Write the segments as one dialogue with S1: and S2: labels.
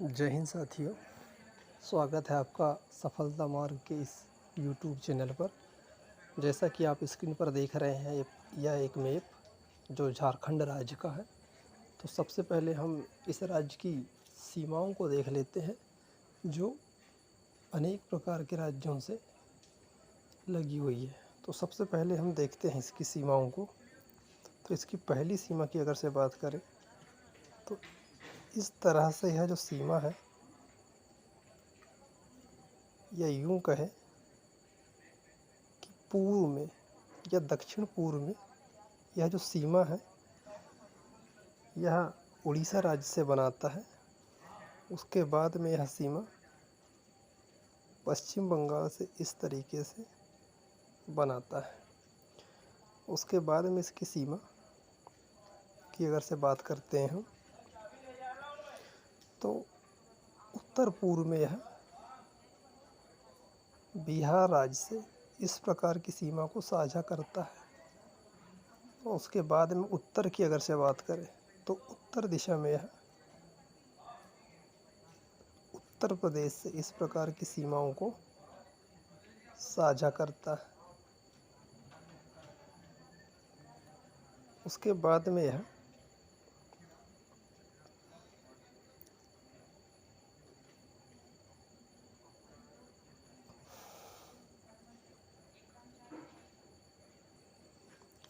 S1: जय हिंद साथियों। स्वागत है आपका सफलता मार्ग के इस यूट्यूब चैनल पर। जैसा कि आप स्क्रीन पर देख रहे हैं, यह एक मैप जो झारखंड राज्य का है। तो सबसे पहले हम इस राज्य की सीमाओं को देख लेते हैं, जो अनेक प्रकार के राज्यों से लगी हुई है। तो सबसे पहले हम देखते हैं इसकी सीमाओं को। तो इसकी पहली सीमा की अगर से बात करें तो इस तरह से यह जो सीमा है, या यूं कहें कि पूर्व में या दक्षिण पूर्व में यह जो सीमा है, यह उड़ीसा राज्य से बनाता है। उसके बाद में यह सीमा पश्चिम बंगाल से इस तरीके से बनाता है। उसके बाद में इसकी सीमा की अगर से बात करते हैं हम, तो उत्तर पूर्व में यह बिहार राज्य से इस प्रकार की सीमा को साझा करता है। और उसके बाद में उत्तर की अगर से बात करें तो उत्तर दिशा में यह उत्तर प्रदेश से इस प्रकार की सीमाओं को साझा करता है। उसके बाद में यह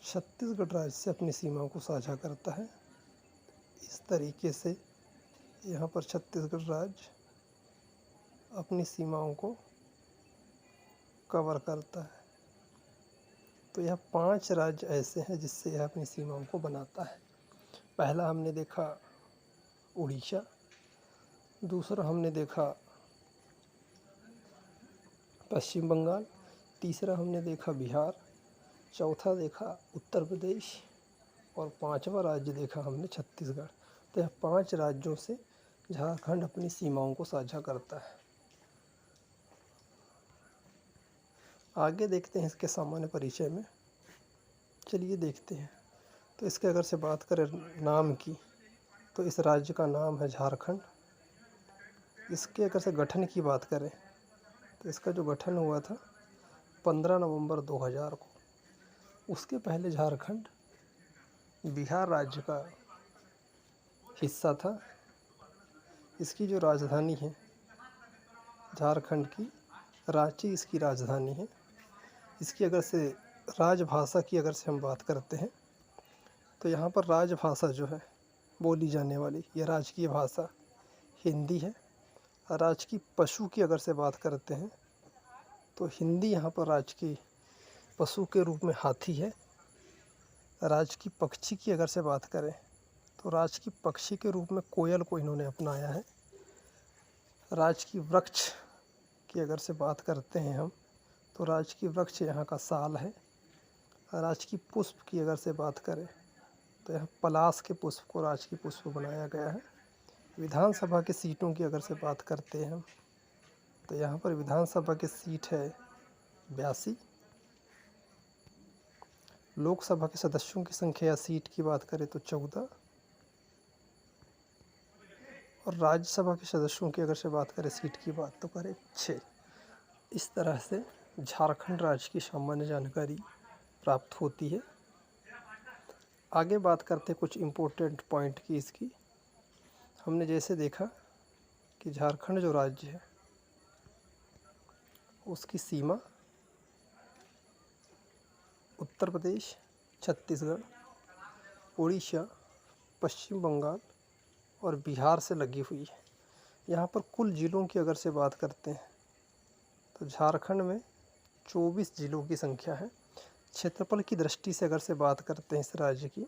S1: छत्तीसगढ़ राज्य से अपनी सीमाओं को साझा करता है। इस तरीके से यहाँ पर छत्तीसगढ़ राज्य अपनी सीमाओं को कवर करता है। तो यह 5 राज्य ऐसे हैं जिससे यह अपनी सीमाओं को बनाता है। पहला हमने देखा उड़ीसा, दूसरा हमने देखा पश्चिम बंगाल, तीसरा हमने देखा बिहार, चौथा देखा उत्तर प्रदेश और 5वां राज्य देखा हमने छत्तीसगढ़। तो यह 5 राज्यों से झारखंड अपनी सीमाओं को साझा करता है। आगे देखते हैं इसके सामान्य परिचय में। चलिए देखते हैं। तो इसके अगर से बात करें नाम की, तो इस राज्य का नाम है झारखंड। इसके अगर से गठन की बात करें तो इसका जो गठन हुआ था 15 नवंबर 2000 को। उसके पहले झारखंड बिहार राज्य का हिस्सा था। इसकी जो राजधानी है झारखंड की, रांची इसकी राजधानी है। इसकी अगर से राजभाषा की अगर से हम बात करते हैं तो यहाँ पर राजभाषा जो है बोली जाने वाली, यह राजकीय भाषा हिंदी है। राजकीय पशु की अगर से बात करते हैं तो हिंदी यहाँ पर राजकीय पशु के रूप में हाथी है। राजकीय पक्षी की अगर से बात करें तो राजकीय पक्षी के रूप में कोयल को इन्होंने अपनाया है। राजकीय वृक्ष की अगर से बात करते हैं हम तो राजकीय वृक्ष यहाँ का साल है। राजकीय पुष्प की अगर से बात करें तो यहाँ पलाश के पुष्प को राजकीय पुष्प बनाया गया है। विधानसभा की सीटों की अगर से बात करते हैं हम तो यहाँ पर विधानसभा की सीट है 82। लोकसभा के सदस्यों की संख्या या सीट की बात करें तो 14 और राज्यसभा के सदस्यों की अगर से बात करें सीट की बात तो करें 6। इस तरह से झारखंड राज्य की सामान्य जानकारी प्राप्त होती है। आगे बात करते कुछ इम्पोर्टेंट पॉइंट की इसकी। हमने जैसे देखा कि झारखंड जो राज्य है उसकी सीमा उत्तर प्रदेश, छत्तीसगढ़, उड़ीसा, पश्चिम बंगाल और बिहार से लगी हुई है। यहाँ पर कुल ज़िलों की अगर से बात करते हैं तो झारखंड में 24 ज़िलों की संख्या है। क्षेत्रफल की दृष्टि से अगर से बात करते हैं इस राज्य की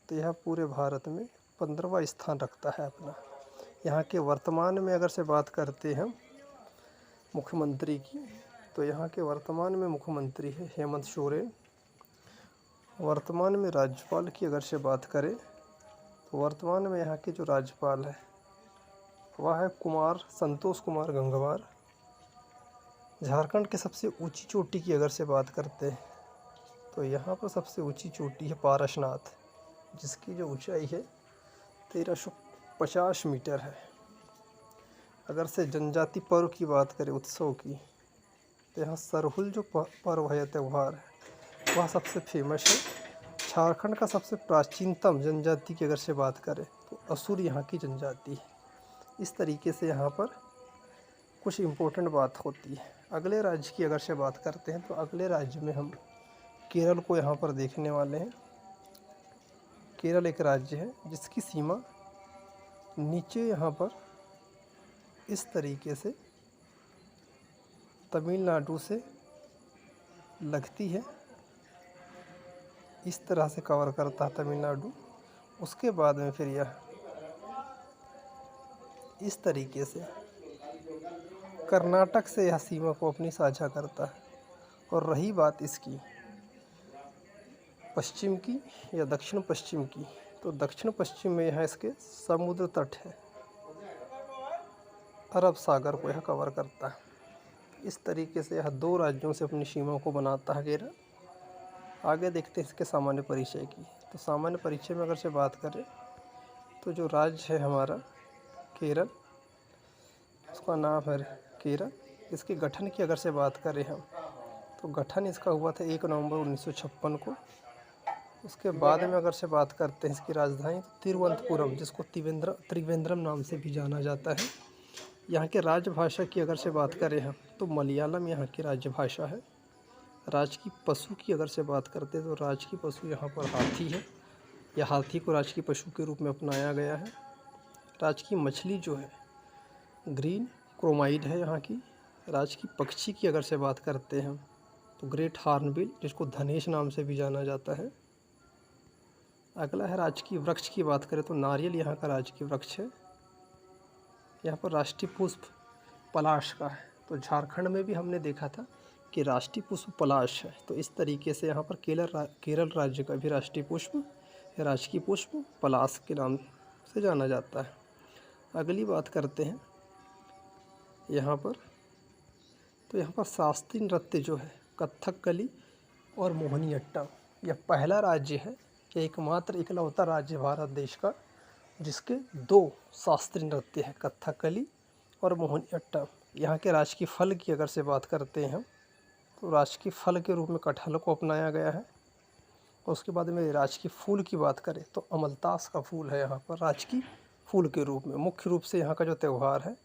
S1: तो यह पूरे भारत में 15वां स्थान रखता है अपना। यहाँ के वर्तमान में अगर से बात करते हैं हम मुख्यमंत्री की, तो यहाँ के वर्तमान में मुख्यमंत्री है हेमंत सोरेन। वर्तमान में राज्यपाल की अगर से बात करें तो वर्तमान में यहाँ के जो राज्यपाल है वह है संतोष कुमार गंगवार। झारखंड के सबसे ऊंची चोटी की अगर से बात करते हैं तो यहाँ पर सबसे ऊंची चोटी है पारसनाथ, जिसकी जो ऊंचाई है 1350 मीटर है। अगर से जनजाति पर्व की बात करें, उत्सव की, तो यहाँ सरहुल जो पर्व है, त्यौहार है, वह सबसे फेमस है। झारखंड का सबसे प्राचीनतम जनजाति की अगर से बात करें तो असुर यहाँ की जनजाति है। इस तरीके से यहाँ पर कुछ इम्पोर्टेंट बात होती है। अगले राज्य की अगर से बात करते हैं तो अगले राज्य में हम केरल को यहाँ पर देखने वाले हैं। केरल एक राज्य है जिसकी सीमा नीचे यहाँ पर इस तरीके से तमिलनाडु से लगती है, इस तरह से कवर करता है तमिलनाडु। उसके बाद में फिर यह इस तरीके से कर्नाटक से यह सीमा को अपनी साझा करता है। और रही बात इसकी पश्चिम की या दक्षिण पश्चिम की, तो दक्षिण पश्चिम में यहाँ इसके समुद्र तट है, अरब सागर को यह कवर करता है। इस तरीके से यह 2 राज्यों से अपनी सीमा को बनाता है केरल। आगे देखते हैं इसके सामान्य परिचय की। तो सामान्य परिचय में अगर से बात करें तो जो राज्य है हमारा केरल, उसका नाम है केरल। इसके गठन की अगर से बात करें हम, तो गठन इसका हुआ था 1 नवंबर 1956 को। उसके बाद में अगर से बात करते हैं इसकी राजधानी, तो तिरुवनंतपुरम, जिसको त्रिवेंद्रम नाम से भी जाना जाता है। यहाँ के राजभाषा की अगर से बात करें हम, तो मलयालम यहाँ की राजभाषा है। राजकीय पशु की अगर से बात करते हैं तो राजकीय पशु यहाँ पर हाथी है, या हाथी को राजकीय पशु के रूप में अपनाया गया है। राजकीय मछली जो है ग्रीन क्रोमाइड है यहाँ की। राजकीय पक्षी की अगर से बात करते हैं हम, तो ग्रेट हॉर्नबिल, जिसको धनेश नाम से भी जाना जाता है। अगला है राजकीय वृक्ष की बात करें तो नारियल यहाँ का राजकीय वृक्ष है। यहाँ पर राष्ट्रीय पुष्प पलाश का है। तो झारखंड में भी हमने देखा था कि राष्ट्रीय पुष्प पलाश है। तो इस तरीके से यहाँ पर केरल राज्य का भी राष्ट्रीय पुष्प या राजकीय पुष्प पलाश के नाम से जाना जाता है। अगली बात करते हैं यहाँ पर, तो यहाँ पर शास्त्रीय नृत्य जो है कथकली और मोहिनीअट्टम, यह पहला राज्य है, एकमात्र इकलौता राज्य भारत देश का जिसके 2 शास्त्रीय नृत्य है, कथकली और मोहिनीअट्टम। यहाँ के राजकीय फल की अगर से बात करते हैं हम, तो राजकीय फल के रूप में कटहल को अपनाया गया है। और उसके बाद में राजकीय फूल की बात करें तो अमलतास का फूल है यहाँ पर राजकीय फूल के रूप में। मुख्य रूप से यहाँ का जो त्यौहार है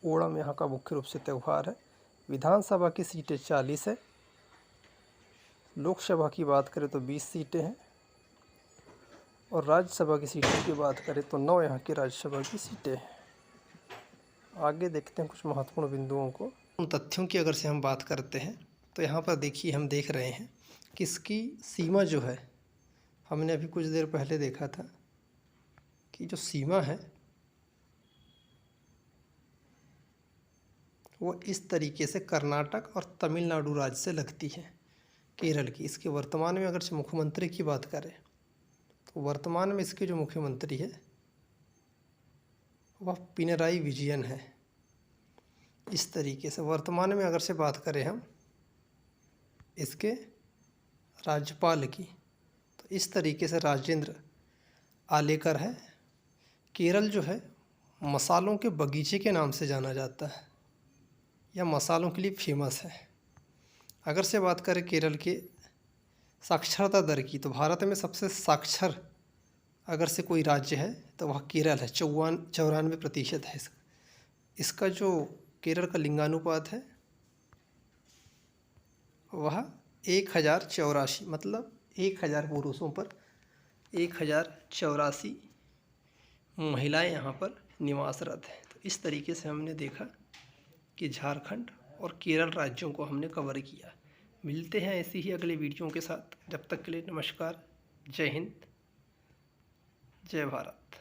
S1: ओणम यहाँ का मुख्य रूप से त्यौहार है। विधानसभा की सीटें 40 है। लोकसभा की बात करें तो 20 सीटें हैं। और राज्यसभा की सीटों की बात करें तो 9 यहाँ की राज्यसभा की सीटें हैं। आगे देखते हैं कुछ महत्वपूर्ण बिंदुओं को। उन तथ्यों की अगर से हम बात करते हैं तो यहाँ पर देखिए, हम देख रहे हैं कि इसकी सीमा जो है, हमने अभी कुछ देर पहले देखा था कि जो सीमा है वो इस तरीके से कर्नाटक और तमिलनाडु राज्य से लगती है केरल की। इसके वर्तमान में अगर से मुख्यमंत्री की बात करें तो वर्तमान में इसके जो मुख्यमंत्री है वह पिनराई विजयन है। इस तरीके से वर्तमान में अगर से बात करें हम इसके राज्यपाल की, तो इस तरीके से राजेंद्र आलेकर है। केरल जो है मसालों के बगीचे के नाम से जाना जाता है, या मसालों के लिए फेमस है। अगर से बात करें केरल के साक्षरता दर की, तो भारत में सबसे साक्षर अगर से कोई राज्य है तो वह केरल है। 94% है इसका जो केरल का लिंगानुपात है वह 1084, मतलब 1000 पुरुषों पर 1084 महिलाएं यहाँ पर निवासरत हैं। तो इस तरीके से हमने देखा कि झारखंड और केरल राज्यों को हमने कवर किया। मिलते हैं ऐसी ही अगले वीडियो के साथ। जब तक के लिए नमस्कार, जय हिंद, जय भारत।